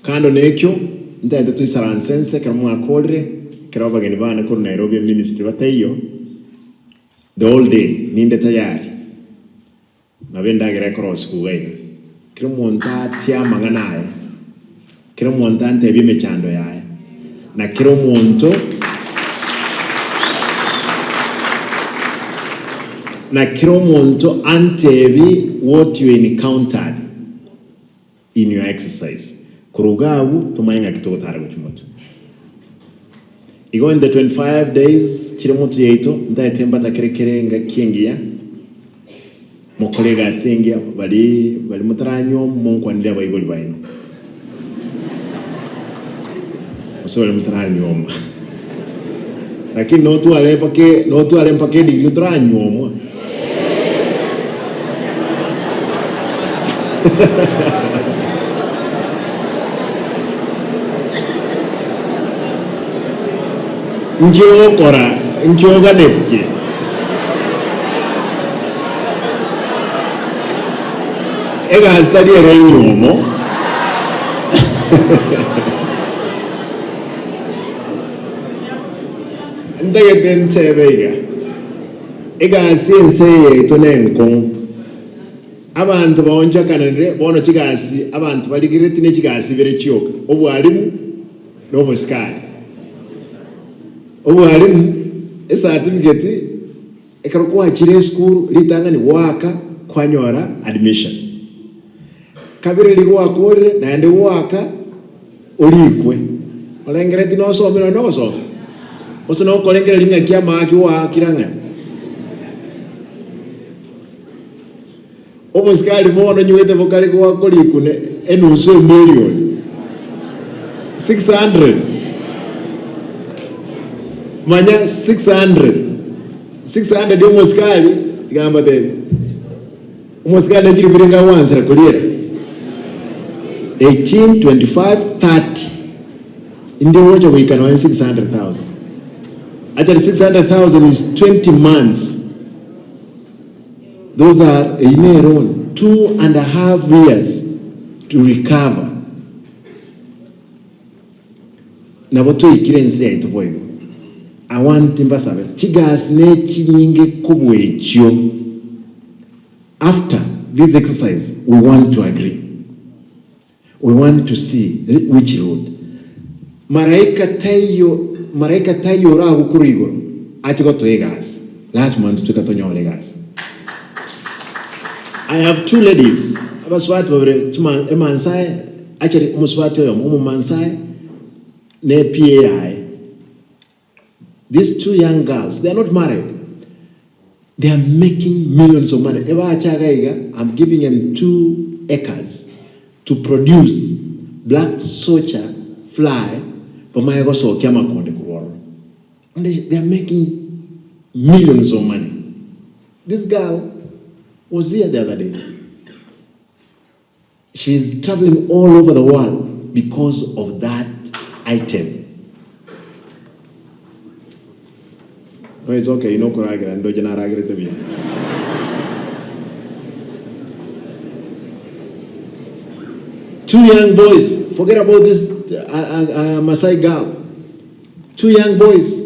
Kando nekyo ndaenda tuisaransense kera mwakorire kera bageni bana ko Nairobi ministry batayo the whole day ninde tayari nabenda gere cross kuwega kera monta tia manganaye kera monta ntebi mechando yaye na kera monto na kera monto antebi what you encountered in your exercise kurugabu tumayenga kitoko tare kuchimoto igo in the 25 days kire mutu yeito ndayetemba takerekerenga kingia mokolega singia bali mutaranyo monko ndira bayibuli bayino osole mutaranyo lakini no tu ale pake di utranyo Njioga nepje ega study reinomo ndege bentebega ega sense tonenko abantu baonja kanere bono kigasi abantu baligirete ne kigasi bere kyoka obwalimu n'obusikali obwalimu certificate ekarokuwa kire school litanga ni waka kwanyora admission kabiri ligwa kore na ndi waka olikwe olengereti no somero no so osino kolengera linga kiama akiwa kiranga obusikali mono nywete bokali kwa kolikune enusu million 600 manya 600 yomusikali tigamba tena umusikali ndiri kurenga wanza kuliera 18 25 30 ndio wote wikana 600,000 actually 600,000 is 20 months. Those are a year on 2.5 years to recover. Na boto ikirense ya itoboyo. I want timbasabe. Chigas ne chinyinge kubwechyo. After this exercise, we want to agree. We want to see which road. Maraika tayo ra ukurigo. Achiko to egas. Last month tukatonyole gas. I have two ladies. Abaswati babre chuma emansai actually umuswati yo umumansai ne PAI. These two young girls, they are not married. They are making millions of money. Eba achagaiga, I'm giving them 2 acres to produce black soldier fly pamayago so kiama konde kuworo. And they are making millions of money. This girl was here the other day. She's traveling all over the world because of that item. No, it's okay, you know, Koragra, and Dojana Ragra to be. Two young boys, forget about this Maasai girl. 2 young boys.